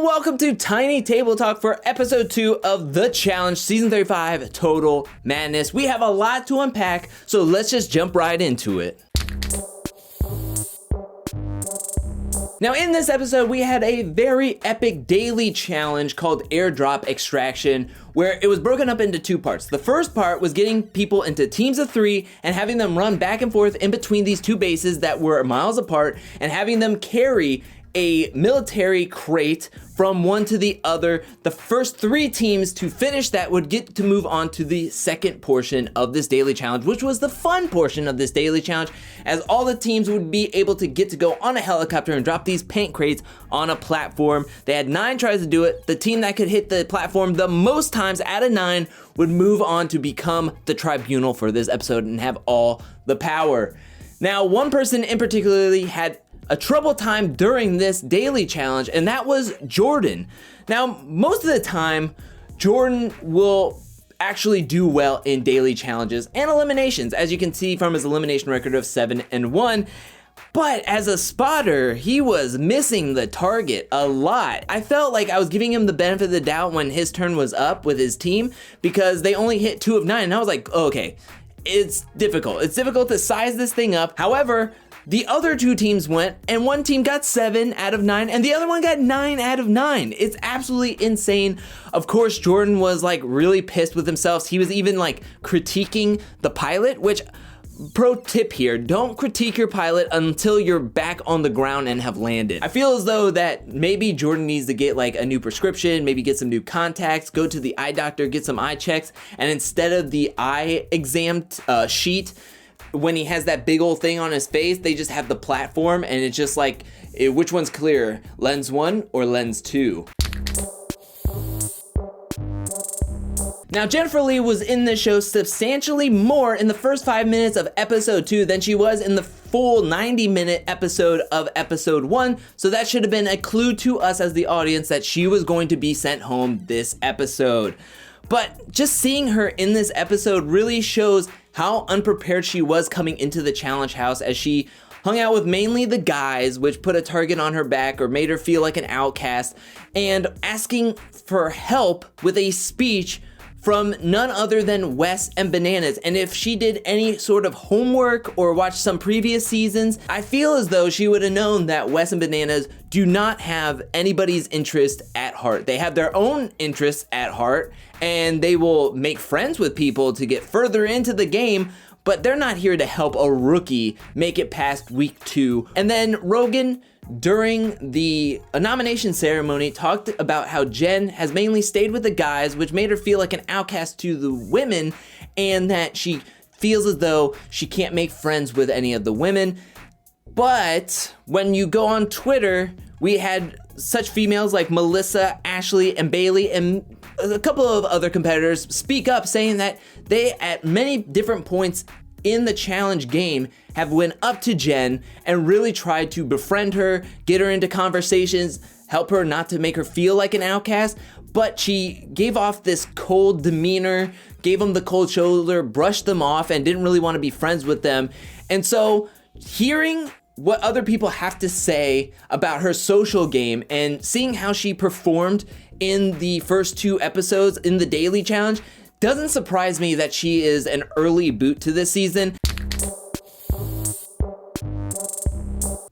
and welcome to Tiny Table Talk for episode 2 of The Challenge, season 35, Total Madness. We have a lot to unpack, so let's just jump right into it. Now in this episode, we had a very epic daily challenge called Airdrop Extraction, where it was broken up into 2 parts. The first part was getting people into teams of 3 and having them run back and forth in between these 2 bases that were miles apart and having them carry a military crate from one to the other. The first 3 teams to finish that would get to move on to the second portion of this daily challenge, which was the fun portion of this daily challenge, as all the teams would be able to get to go on a helicopter and drop these paint crates on a platform. They had 9 tries to do it. The team that could hit the platform the most times out of 9 would move on to become the tribunal for this episode and have all the power. Now, one person in particularly had a trouble time during this daily challenge, and that was Jordan. Now, most of the time, Jordan will actually do well in daily challenges and eliminations, as you can see from his elimination record of 7-1. But as a spotter, he was missing the target a lot. I felt like I was giving him the benefit of the doubt when his turn was up with his team because they only hit 2 of 9, and I was like, oh, okay, it's difficult. It's difficult to size this thing up. However, the other 2 teams went, and one team got 7 out of 9, and the other one got 9 out of 9. It's absolutely insane. Of course, Jordan was like really pissed with himself. He was even like critiquing the pilot, which, pro tip here, don't critique your pilot until you're back on the ground and have landed. I feel as though that maybe Jordan needs to get like a new prescription, maybe get some new contacts, go to the eye doctor, get some eye checks, and instead of the eye exam sheet, when he has that big old thing on his face, they just have the platform, and it's just like, which one's clearer, lens 1 or lens 2? Now, Jennifer Lee was in this show substantially more in the first 5 minutes of episode 2 than she was in the full 90-minute episode of episode 1, so that should have been a clue to us as the audience that she was going to be sent home this episode. But just seeing her in this episode really shows how unprepared she was coming into the challenge house, as she hung out with mainly the guys, which put a target on her back or made her feel like an outcast, and asking for help with a speech from none other than Wes and Bananas. And if she did any sort of homework or watched some previous seasons, I feel as though she would have known that Wes and Bananas do not have anybody's interest at heart. They have their own interests at heart, and they will make friends with people to get further into the game, but they're not here to help a rookie make it past week 2. And then Rogan, during the nomination ceremony, talked about how Jen has mainly stayed with the guys, which made her feel like an outcast to the women, and that she feels as though she can't make friends with any of the women. But when you go on Twitter, we had such females like Melissa, Ashley, and Bayleigh, and a couple of other competitors speak up, saying that they, at many different points in the challenge game, have went up to Jen and really tried to befriend her, get her into conversations, help her not to make her feel like an outcast, but she gave off this cold demeanor, gave them the cold shoulder, brushed them off, and didn't really want to be friends with them. And so hearing what other people have to say about her social game and seeing how she performed in the first 2 episodes in the daily challenge doesn't surprise me that she is an early boot to this season.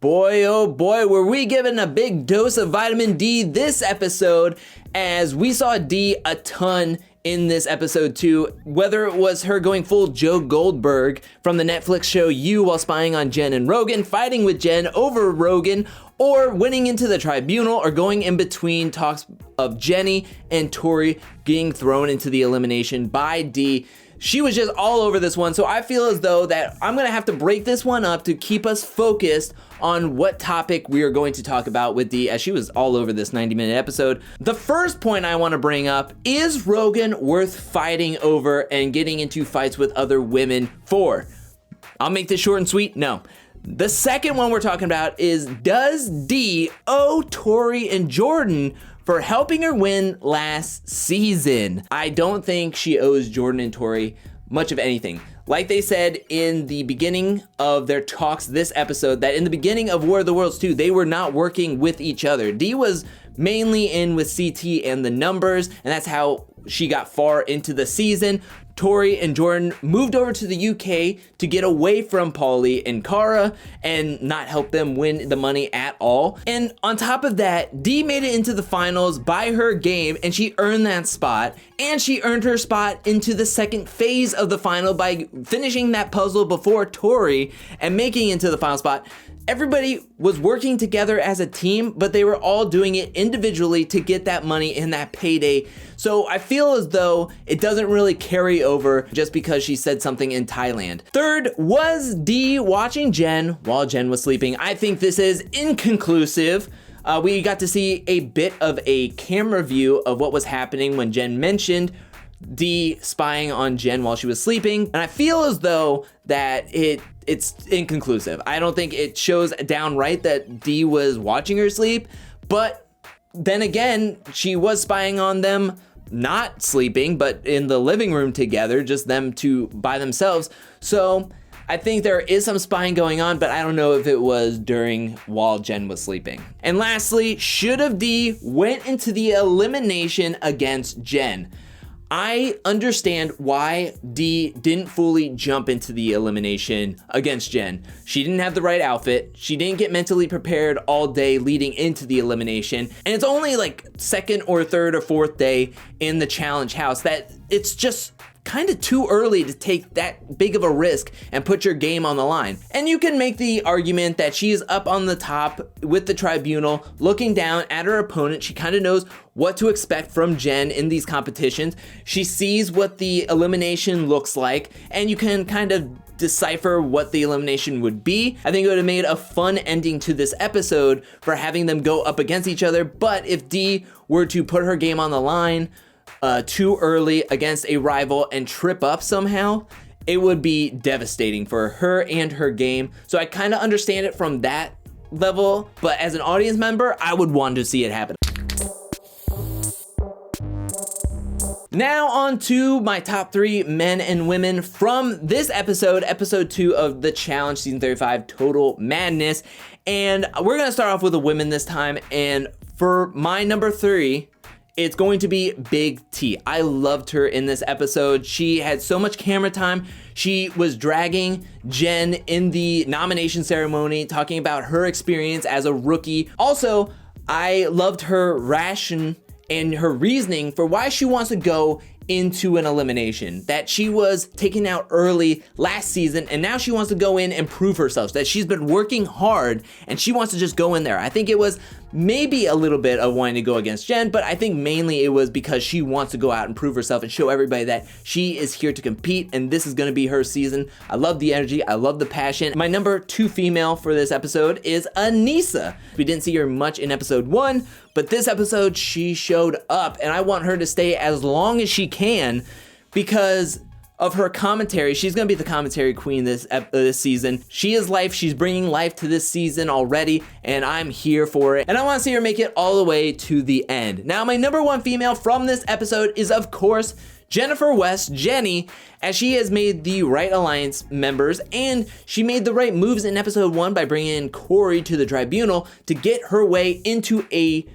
Boy, oh boy, were we given a big dose of vitamin D this episode, as we saw Dee a ton in this episode too, whether it was her going full Joe Goldberg from the Netflix show You while spying on Jen and Rogan, fighting with Jen over Rogan, or winning into the tribunal, or going in between talks of Jenny and Tori getting thrown into the elimination by Dee. She was just all over this one, so I feel as though that I'm gonna have to break this one up to keep us focused on what topic we are going to talk about with Dee, as she was all over this 90-minute episode. The first point I wanna bring up is Rogan worth fighting over and getting into fights with other women for? I'll make this short and sweet, no. The second one we're talking about is, does Dee owe Tori and Jordan for helping her win last season? I don't think she owes Jordan and Tori much of anything. Like they said in the beginning of their talks this episode, that in the beginning of War of the Worlds 2, they were not working with each other. Dee was mainly in with CT and the numbers, and that's how she got far into the season. Tori and Jordan moved over to the UK to get away from Paulie and Cara and not help them win the money at all. And on top of that, Dee made it into the finals by her game, and she earned that spot. And she earned her spot into the second phase of the final by finishing that puzzle before Tori and making it into the final spot. Everybody was working together as a team, but they were all doing it individually to get that money in that payday. So I feel as though it doesn't really carry over just because she said something in Thailand. Third was Dee watching Jen while Jen was sleeping. I think this is inconclusive. We got to see a bit of a camera view of what was happening when Jen mentioned Dee spying on Jen while she was sleeping, and I feel as though that it's inconclusive. I don't think it shows downright that Dee was watching her sleep, but then again, she was spying on them not sleeping, but in the living room together, just them two by themselves. So I think there is some spying going on, but I don't know if it was during while Jen was sleeping. And lastly, should have Dee went into the elimination against Jen? I understand why Dee didn't fully jump into the elimination against Jen. She didn't have the right outfit. She didn't get mentally prepared all day leading into the elimination. And it's only like second or third or fourth day in the challenge house that it's just kind of too early to take that big of a risk and put your game on the line. And you can make the argument that she is up on the top with the tribunal, looking down at her opponent. She kind of knows what to expect from Jen in these competitions. She sees what the elimination looks like, and you can kind of decipher what the elimination would be. I think it would have made a fun ending to this episode for having them go up against each other. But if Dee were to put her game on the line too early against a rival and trip up somehow, it would be devastating for her and her game. So I kind of understand it from that level, but as an audience member, I would want to see it happen. Now on to my top 3 men and women from this episode, episode 2 of the challenge, season 35, Total Madness. And we're gonna start off with the women this time. And for my number 3, it's going to be Big T. I loved her in this episode. She had so much camera time. She was dragging Jen in the nomination ceremony, talking about her experience as a rookie. Also, I loved her ration and her reasoning for why she wants to go into an elimination, that she was taken out early last season and now she wants to go in and prove herself, that she's been working hard and she wants to just go in there. I think it was maybe a little bit of wanting to go against Jen, but I think mainly it was because she wants to go out and prove herself and show everybody that she is here to compete and this is going to be her season. I love the energy. I love the passion. My number 2 female for this episode is Aneesa. We didn't see her much in episode 1, but this episode she showed up and I want her to stay as long as she can because of her commentary. She's gonna be the commentary queen this season. She is life. She's bringing life to this season already, and I'm here for it. And I want to see her make it all the way to the end. Now, my number 1 female from this episode is, of course, Jennifer West, Jenny, as she has made the right alliance members, and she made the right moves in episode 1 by bringing in Corey to the tribunal to get her way into a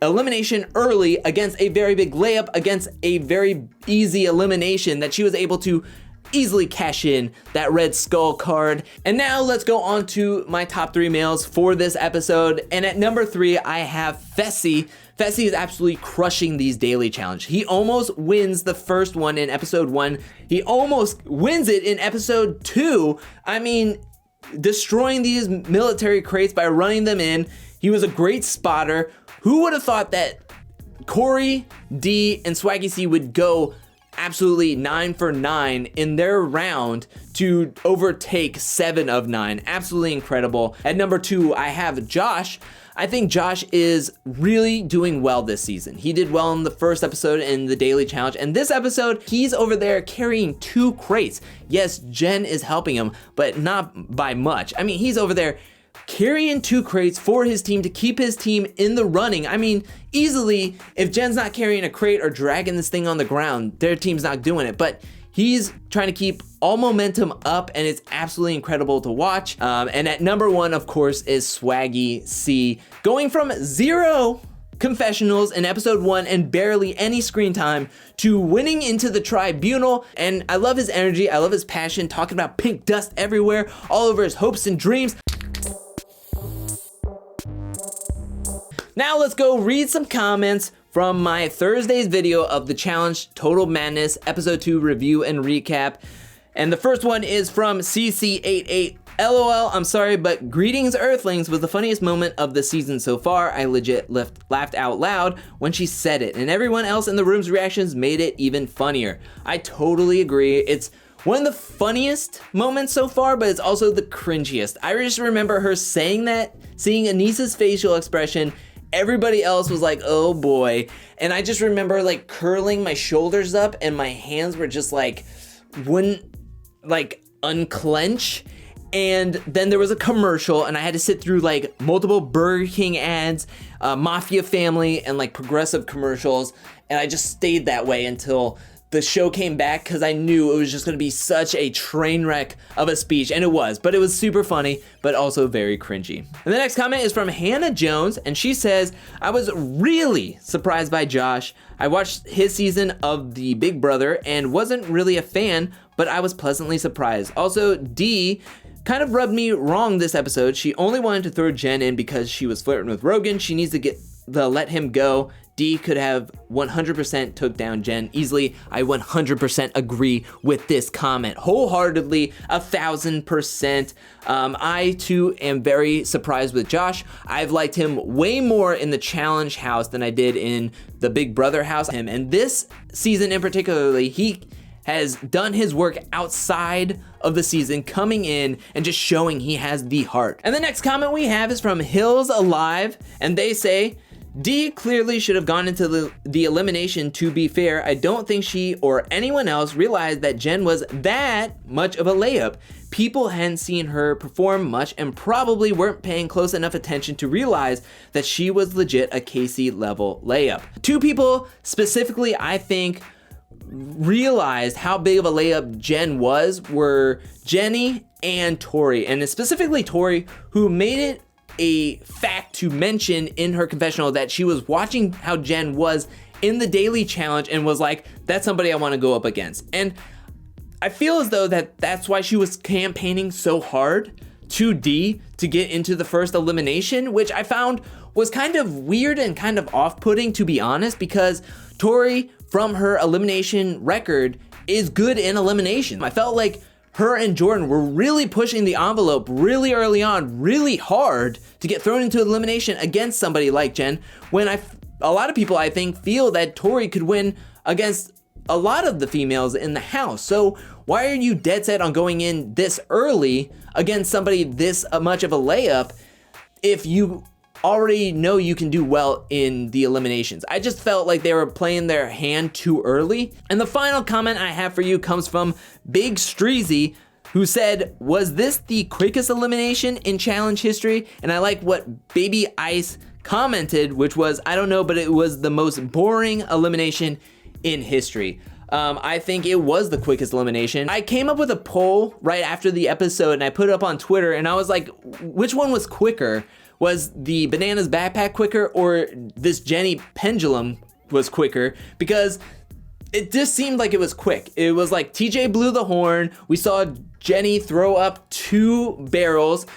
elimination early against a very big layup against a very easy elimination that she was able to easily cash in that red skull card. And now let's go on to my top 3 males for this episode. And at number 3, I have Fessy. Fessy is absolutely crushing these daily challenges. He almost wins the first one in episode 1. He almost wins it in episode 2. I mean, destroying these military crates by running them in. He was a great spotter. Who would have thought that Corey, Dee, and Swaggy C would go absolutely 9 for 9 in their round to overtake 7 of 9? Absolutely incredible. At number 2, I have Josh. I think Josh is really doing well this season. He did well in the first episode in the Daily Challenge, and this episode, he's over there carrying 2 crates. Yes, Jen is helping him, but not by much. I mean, he's over there carrying 2 crates for his team to keep his team in the running. I mean, easily, if Jen's not carrying a crate or dragging this thing on the ground, their team's not doing it. But he's trying to keep all momentum up, and it's absolutely incredible to watch. And at number 1, of course, is Swaggy C. Going from 0 confessionals in episode 1 and barely any screen time to winning into the tribunal. And I love his energy, I love his passion, talking about pink dust everywhere, all over his hopes and dreams. Now let's go read some comments from my Thursday's video of the challenge Total Madness episode 2 review and recap. And the first one is from CC88. LOL, I'm sorry, but greetings Earthlings was the funniest moment of the season so far. I legit laughed out loud when she said it, and everyone else in the room's reactions made it even funnier. I totally agree. It's one of the funniest moments so far, but it's also the cringiest. I just remember her saying that, seeing Aneesa's facial expression. Everybody else was like, oh boy. And I just remember like curling my shoulders up and my hands were just like, wouldn't like unclench. And then there was a commercial and I had to sit through like multiple Burger King ads, Mafia Family, and like progressive commercials. And I just stayed that way until the show came back because I knew it was just gonna be such a train wreck of a speech, and it was, but it was super funny, but also very cringy. And the next comment is from Hannah Jones, and she says, I was really surprised by Josh. I watched his season of The Big Brother and wasn't really a fan, but I was pleasantly surprised. Also, Dee kind of rubbed me wrong this episode. She only wanted to throw Jen in because she was flirting with Rogan. She needs to let him go. Dee could have 100% took down Jen easily. I 100% agree with this comment wholeheartedly, 1000%. I too am very surprised with Josh. I've liked him way more in the challenge house than I did in the Big Brother house. And this season in particularly, he has done his work outside of the season, coming in and just showing he has the heart. And the next comment we have is from Hills Alive, and they say, Dee clearly should have gone into the elimination. To be fair, I don't think she or anyone else realized that Jen was that much of a layup. People hadn't seen her perform much and probably weren't paying close enough attention to realize that she was legit a Casey level layup. Two people specifically, I think, realized how big of a layup Jen was were Jenny and Tori, and specifically Tori, who made it a fact to mention in her confessional that she was watching how Jen was in the daily challenge and was like, that's somebody I want to go up against. And I feel as though that's why she was campaigning so hard to Dee to get into the first elimination, which I found was kind of weird and kind of off-putting, to be honest, because Tori, from her elimination record, is good in elimination. I felt like her and Jordan were really pushing the envelope really early on, really hard to get thrown into elimination against somebody like Jen, when a lot of people, I think, feel that Tori could win against a lot of the females in the house. So why are you dead set on going in this early against somebody this much of a layup if you already know you can do well in the eliminations? I just felt like they were playing their hand too early. And the final comment I have for you comes from Big Streezy, who said, was this the quickest elimination in challenge history? And I like what Baby Ice commented, which was, I don't know, but it was the most boring elimination in history. I think it was the quickest elimination. I came up with a poll right after the episode and I put it up on Twitter and I was like, which one was quicker? Was the Bananas backpack quicker or this Jenny pendulum was quicker? Because it just seemed like it was quick. It was like TJ blew the horn. We saw Jenny throw up 2 barrels.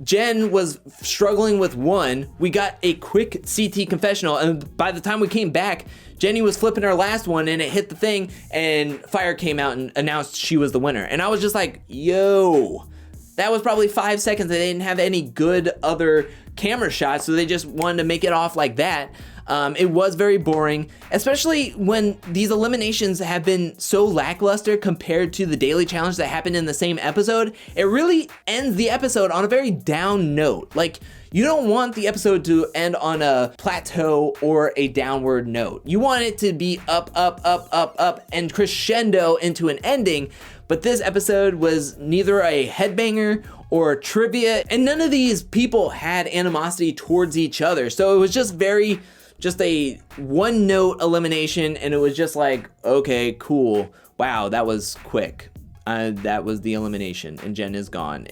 Jen was struggling with 1. We got a quick CT confessional, and by the time we came back, Jenny was flipping her last one and it hit the thing and Fire came out and announced she was the winner. And I was just like, yo, that was probably 5 seconds. They didn't have any good other camera shots, so they just wanted to make it off like that. It was very boring, especially when these eliminations have been so lackluster compared to the daily challenge that happened in the same episode. It really ends the episode on a very down note. Like, you don't want the episode to end on a plateau or a downward note. You want it to be up, up, up, up, up, and crescendo into an ending. But this episode was neither a headbanger or trivia, and none of these people had animosity towards each other. So it was just a one-note elimination, and it was just like, okay, cool. Wow, that was quick. That was the elimination, and Jen is gone.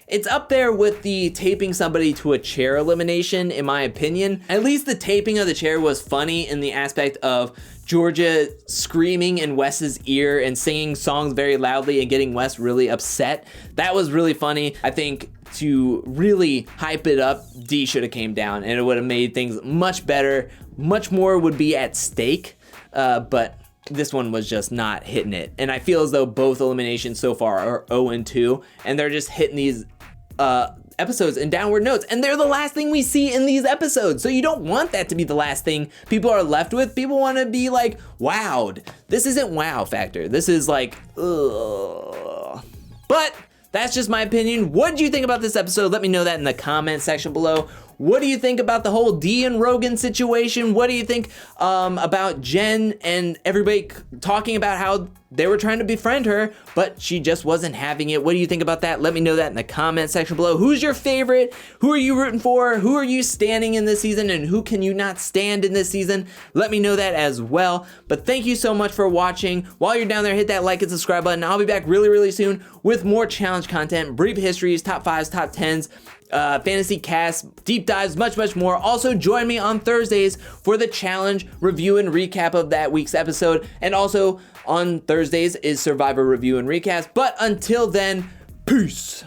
it's up there with the taping somebody to a chair elimination, in my opinion. At least the taping of the chair was funny in the aspect of Georgia screaming in Wes's ear and singing songs very loudly and getting Wes really upset. That was really funny. I think to really hype it up, Dee should have came down and it would have made things much better. Much more would be at stake, but this one was just not hitting it. And I feel as though both eliminations so far are 0-2, and they're just hitting these episodes in downward notes, and they're the last thing we see in these episodes. So you don't want that to be the last thing people are left with. People want to be like, wowed. This isn't wow factor. This is like, ugh. But that's just my opinion. What did you think about this episode? Let me know that in the comment section below. What do you think about the whole Dee and Rogan situation? What do you think about Jen and everybody talking about how they were trying to befriend her, but she just wasn't having it? What do you think about that? Let me know that in the comment section below. Who's your favorite? Who are you rooting for? Who are you standing in this season, and who can you not stand in this season? Let me know that as well. But thank you so much for watching. While you're down there, hit that like and subscribe button. I'll be back really, really soon with more challenge content, brief histories, top 5s, top 10s, fantasy casts, deep dives, much, much more. Also, join me on Thursdays for the challenge review and recap of that week's episode. And also on Thursdays is Survivor review and recap. But until then, peace.